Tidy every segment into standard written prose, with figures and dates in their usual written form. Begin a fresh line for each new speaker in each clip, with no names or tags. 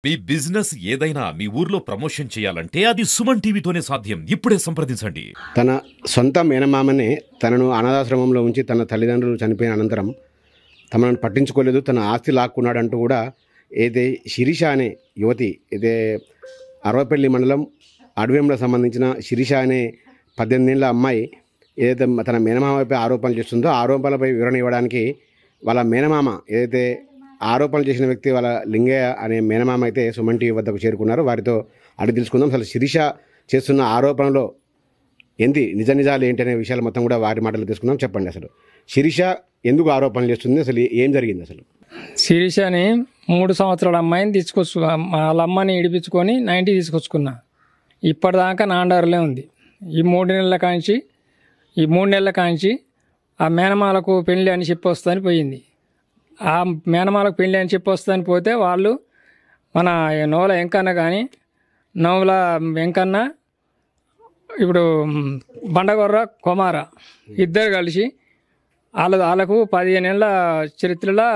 మీ business ఏదైనా మీ ఊర్లో promotion చేయాలంటే అది సుమన్ టీవీతోనే సాధ్యం. ఇప్పుడే సంప్రదించండి.
తన సొంత మేనమామనే తనను అనాథాశ్రమంలో ఉంచి తన తల్లిదండ్రులు చనిపోయిన అనంతరం తమను పట్టించుకోలేదు, తన ఆస్తి లాక్కున్నాడంటూ కూడా ఏదైతే శిరీష అనే యువతి అయితే అరవపల్లి మండలం అడవేంలో సంబంధించిన శిరీష అనే 18 ఏళ్ల అమ్మాయి ఏదైతే తన మేనమామపై ఆరోపణలు చేస్తుందో ఆరోపణలపై వివరణ ఇవ్వడానికి వాళ్ళ మేనమామ ఏదైతే ఆరోపణలు చేసిన వ్యక్తి వాళ్ళ లింగయ్య అనే మేనమామ అయితే సుమన్ టీవీ వద్దకు చేరుకున్నారు. వారితో అడిగి తెలుసుకుందాం అసలు శిరీష చేస్తున్న ఆరోపణలో ఏంటి నిజాలు ఏంటి అనే విషయాలు మొత్తం కూడా వారి మాటలు తీసుకుందాం. చెప్పండి, అసలు శిరీష ఎందుకు ఆరోపణలు చేస్తుంది, అసలు ఏం జరిగింది? అసలు
శిరీషని 3 సంవత్సరాల అమ్మాయిని వాళ్ళ అమ్మని ఇడిపించుకొని 90 తీసుకొచ్చుకున్నా. ఇప్పటిదాకా నాండారులే ఉంది. ఈ 3 నెలల కాంచి ఆ మేనమాలకు పెళ్ళి అని చెప్పి వస్తుందని పోయింది. ఆ మేనమాలకు పెళ్ళి అని చెప్పి వస్తుందని పోతే వాళ్ళు మన నోల వెంకన్న కానీ నోముల వెంకన్న ఇప్పుడు బండగొర్ర కుమార ఇద్దరు కలిసి వాళ్ళకు 15 ఏళ్ళ చరిత్రలో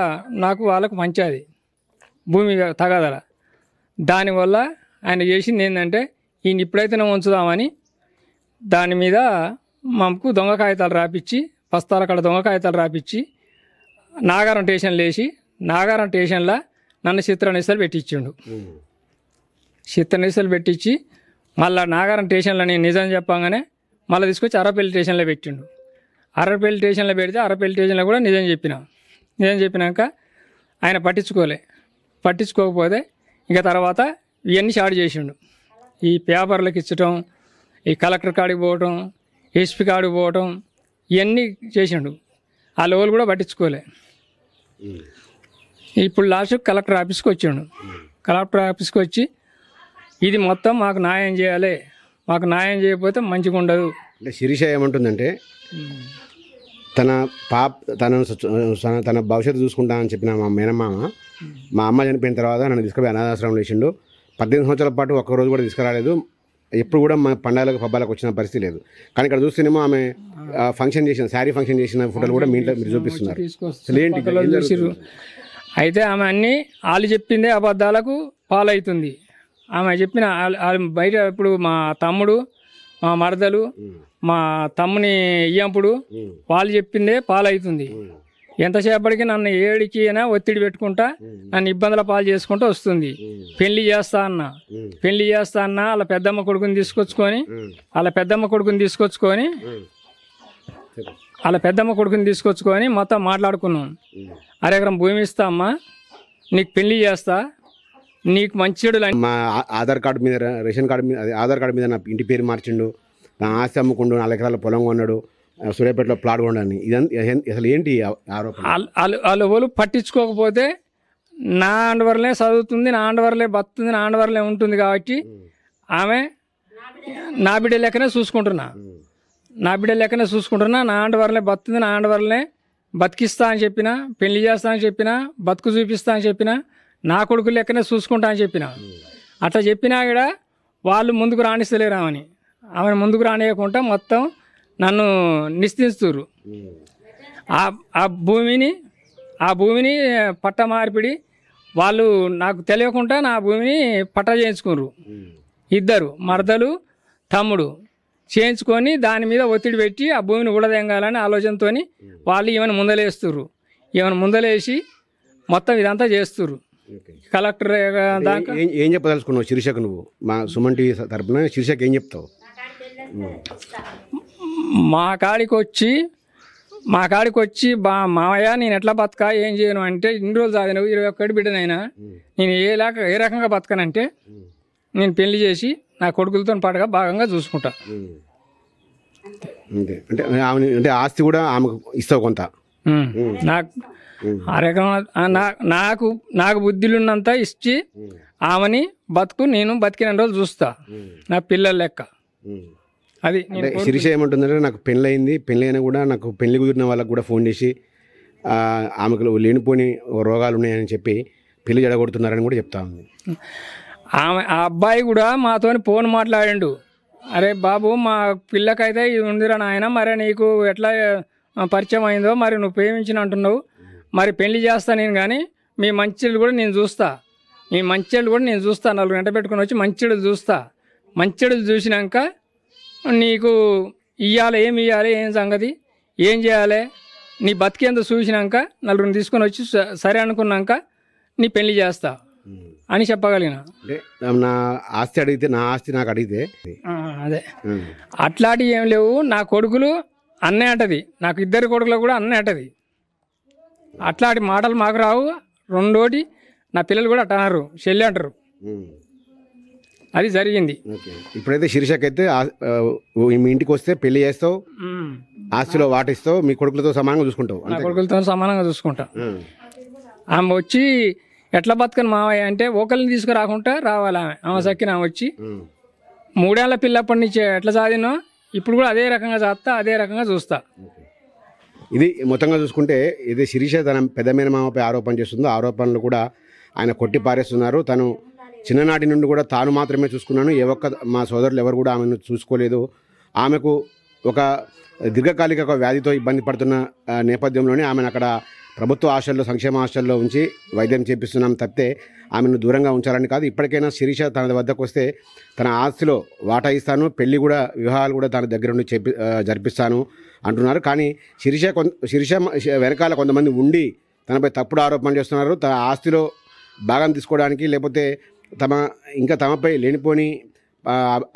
నాకు వాళ్ళకు మంచిది భూమి తగాదల. దానివల్ల ఆయన చేసింది ఏంటంటే ఈయన ఇప్పుడైతేనే ఉంచుదామని దాని మీద మాకు దొంగ కాగితాలు రాపిచ్చి బస్తాల కాడ దొంగ కాగితాలు రాపిచ్చి నాగారం స్టేషన్లో వేసి నాగారం స్టేషన్లో నన్ను చిత్రనిసలు పెట్టించిండు. చిత్రనిసలు పెట్టించి మళ్ళీ నాగారం స్టేషన్లో నేను నిజం చెప్పగానే మళ్ళీ తీసుకొచ్చి అరపల్లి స్టేషన్లో పెట్టిండు. అరపల్లి స్టేషన్లో పెడితే అరపల్లి స్టేషన్లో కూడా నిజం చెప్పినాక ఆయన పట్టించుకోకపోతే ఇక తర్వాత ఇవన్నీ స్టార్ట్ చేసిండు. ఈ పేపర్లకు ఇచ్చటం, ఈ కలెక్టర్ కాడికి పోవటం, ఎస్పీ కాడికి పోవటం, ఇవన్నీ చేసిండు. ఆ లెవెల్ కూడా పట్టించుకోలే. ఇప్పుడు లాస్ట్ కలెక్టర్ ఆఫీస్కి వచ్చిండు. కలెక్టర్ ఆఫీస్కి వచ్చి ఇది మొత్తం మాకు న్యాయం చేయాలి, మాకు న్యాయం చేయకపోతే మంచిగా ఉండదు.
అంటే శిరీష ఏమంటుందంటే తన భవిష్యత్తు చూసుకుంటానని చెప్పిన మా మేనమామ మా అమ్మ చనిపోయిన తర్వాత నన్ను తీసుకుపోయి అనాథాశ్రమం వేసిండు. 18 సంవత్సరాల పాటు ఒక్కరోజు కూడా తీసుకురాలేదు. ఎప్పుడు కూడా మా పండుగలకు పబ్బాలకు వచ్చిన పరిస్థితి లేదు. కానీ ఇక్కడ చూస్తేనేమో ఆమె ఫంక్షన్ చేసిన శారీ ఫంక్షన్ చేసిన ఫోటోలు కూడా మీ ఇంట్లో మీరు చూపిస్తున్నారు.
అయితే ఆమె అన్నీ వాళ్ళు చెప్పిందే అబద్ధాలకు పాలవుతుంది. ఆమె చెప్పిన బయట ఇప్పుడు మా తమ్ముడు, మా మరదలు, మా తమ్ముని ఇయ్యంపుడు వాళ్ళు చెప్పిందే పాలవుతుంది. ఎంతసేపటికి నన్ను ఏడికి అయినా ఒత్తిడి పెట్టుకుంటా నన్ను ఇబ్బందుల పాలు చేసుకుంటూ వస్తుంది. పెళ్లి చేస్తా అన్న వాళ్ళ పెద్దమ్మ కొడుకుని తీసుకొచ్చుకొని మొత్తం మాట్లాడుకున్నాం. అరెకరం భూమి ఇస్తా అమ్మా, నీకు పెళ్లి చేస్తా, నీకు మంచిడు.
మా ఆధార్ కార్డు మీద రేషన్ కార్డు మీద ఆధార్ కార్డు మీద నా ఇంటి పేరు మార్చిండు, నా ఆస్తి అమ్ముకుండు, 4 ఎకరాల పొలం కొన్నాడు, సూర్యాపేటలో ప్లాట్ కొనడాన్ని. ఇదంతా అసలు ఏంటి ఆరోపణ?
వాళ్ళు పట్టించుకోకపోతే నా ఆండవర్లే చదువుతుంది, నా ఆండవర్లే బతుకుతుంది, నా ఆండవర్లే ఉంటుంది కాబట్టి ఆమె నా బిడ్డ లెక్కనే చూసుకుంటున్నా, నా ఆండవర్లే బతుకుతుంది, నా ఆండవర్లే బతికిస్తా అని చెప్పిన, పెళ్లి చేస్తా అని చెప్పిన, బతుకు చూపిస్తా అని చెప్పిన, నా కొడుకు లెక్కనే చూసుకుంటా అని చెప్పిన. అట్లా చెప్పినా కూడా వాళ్ళు ముందుకు రాణిస్తలేరామని ఆమెను ముందుకు రానియకుండా మొత్తం నన్ను నిశ్చిస్తున్నారు. ఆ భూమిని పట్ట మార్పిడి వాళ్ళు నాకు తెలియకుండా నా భూమిని పట్ట చేయించుకున్నారు. ఇద్దరు మరదలు తమ్ముడు చేయించుకొని దాని మీద ఒత్తిడి పెట్టి ఆ భూమిని ఊడదెంగాలని ఆలోచనతో వాళ్ళు ఈమెను ముందలేసి మొత్తం ఇదంతా చేస్తున్నారు. కలెక్టర్ దాకా
ఏం చెప్పదలుచుకున్నావు శిరీషకు? నువ్వు మా సుమన్ టీవీ తరపున శిరీషకు ఏం చెప్తావు?
మా కాడికి వచ్చి మావయ్య నేను ఎట్లా బతకా, ఏం చేయను అంటే, ఇన్ని రోజులు చదివినవు 21 బిడ్డనైనా నేను ఏ రకంగా బతకనంటే నేను పెళ్లి చేసి నా కొడుకులతో పాటుగా భాగంగా చూసుకుంటా.
అంతే అంటే ఆస్తి కూడా ఆమెకు ఇస్తావు కొంత?
నాకు బుద్ధిలున్నంత ఇచ్చి ఆమెని నేను బతికిన రోజులు చూస్తా, నా పిల్లల లెక్క. అది
శిరీష ఏమంటుందంటే నాకు పెళ్ళైనా కూడా నాకు పెళ్లి కుదిరిన వాళ్ళకు కూడా ఫోన్ చేసి ఆమెకు లేనిపోని రోగాలు ఉన్నాయని చెప్పి పెళ్లి జడగొడుతున్నారని కూడా చెప్తా ఉంది.
ఆ అబ్బాయి కూడా మాతోని ఫోన్ మాట్లాడిండు. అరే బాబు, మా పిల్లకైతే ఇది ఉందిరా నాయన, మరి నీకు ఎట్లా పరిచయం అయిందో, మరి నువ్వు ప్రేమించిన అంటున్నావు, మరి పెళ్లి చేస్తా నేను, కానీ మీ మంచిలు కూడా నేను చూస్తా, ఈ మంచిళ్ళు కూడా నేను చూస్తా, 4 గంటలు పెట్టుకుని వచ్చి మంచిడు చూస్తా. మంచిడు చూసినాక నీకు ఇవ్వాలి, ఏం సంగతి, ఏం చేయాలి, నీ బతికేందుకు చూసినాక 4 తీసుకొని వచ్చి సరే అనుకున్నాక నీ పెళ్లి చేస్తా అని చెప్పగలిగిన.
అంటే నా ఆస్తి అడిగితే, నా ఆస్తి నాకు అడిగితే
అదే అట్లాంటివి ఏం లేవు. నా కొడుకులు అన్నే అంటది, నాకు 2 కొడుకులు కూడా అన్నే అంటది. అట్లాంటి మాటలు మాకు రావు. రెండోటి నా పిల్లలు కూడా అట్ట అన్నారు, చెల్లి అంటారు. అది జరిగింది.
ఇప్పుడైతే శిరీషకైతే మీ ఇంటికి వస్తే పెళ్లి చేస్తావు, ఆస్తిలో వాటిస్తావు, మీ కొడుకులతో సమానంగా చూసుకుంటావు.
నా కొడుకులతో సమానంగా చూసుకుంటా. ఆమె వచ్చి ఎట్లా బతకని మావయ్య అంటే ఒకరిని తీసుకురాకుండా రావాలి. ఆమె సక్కిన ఆమె వచ్చి 3 ఏళ్ల పిల్లప్పటి నుంచి ఎట్లా చదివినో ఇప్పుడు కూడా అదే రకంగా చేస్తా, అదే రకంగా చూస్తా.
ఇది మొత్తంగా చూసుకుంటే ఇది శిరీష తన పెద్ద మేనమామపై ఆరోపణ చేస్తుందో, ఆరోపణలు కూడా ఆయన కొట్టి పారేస్తున్నారు. తను చిన్ననాటి నుండి కూడా తాను మాత్రమే చూసుకున్నాను, ఏ ఒక్క మా సోదరులు ఎవరు కూడా ఆమెను చూసుకోలేదు. ఆమెకు ఒక దీర్ఘకాలిక ఒక వ్యాధితో ఇబ్బంది పడుతున్న నేపథ్యంలోనే ఆమెను అక్కడ ప్రభుత్వ హాస్టల్లో, సంక్షేమ హాస్టల్లో ఉంచి వైద్యం చేపిస్తున్నాం తప్పితే ఆమెను దూరంగా ఉంచాలని కాదు. ఇప్పటికైనా శిరీష తన వద్దకు వస్తే తన ఆస్తిలో వాటా ఇస్తాను, పెళ్లి కూడా, వివాహాలు కూడా తన దగ్గర నుండి జరిపిస్తాను అంటున్నారు. కానీ శిరీష వెనకాల కొంతమంది ఉండి తనపై తప్పుడు ఆరోపణలు చేస్తున్నారు. తన ఆస్తిలో భాగం తీసుకోవడానికి, లేకపోతే తమపై లేనిపోని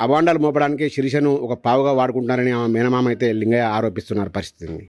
అభాండాలు మోపడానికి శిరీషను ఒక పావుగా వాడుకుంటున్నారని ఆమె మేనమామ అయితే లింగయ్య ఆరోపిస్తున్నారు పరిస్థితిని.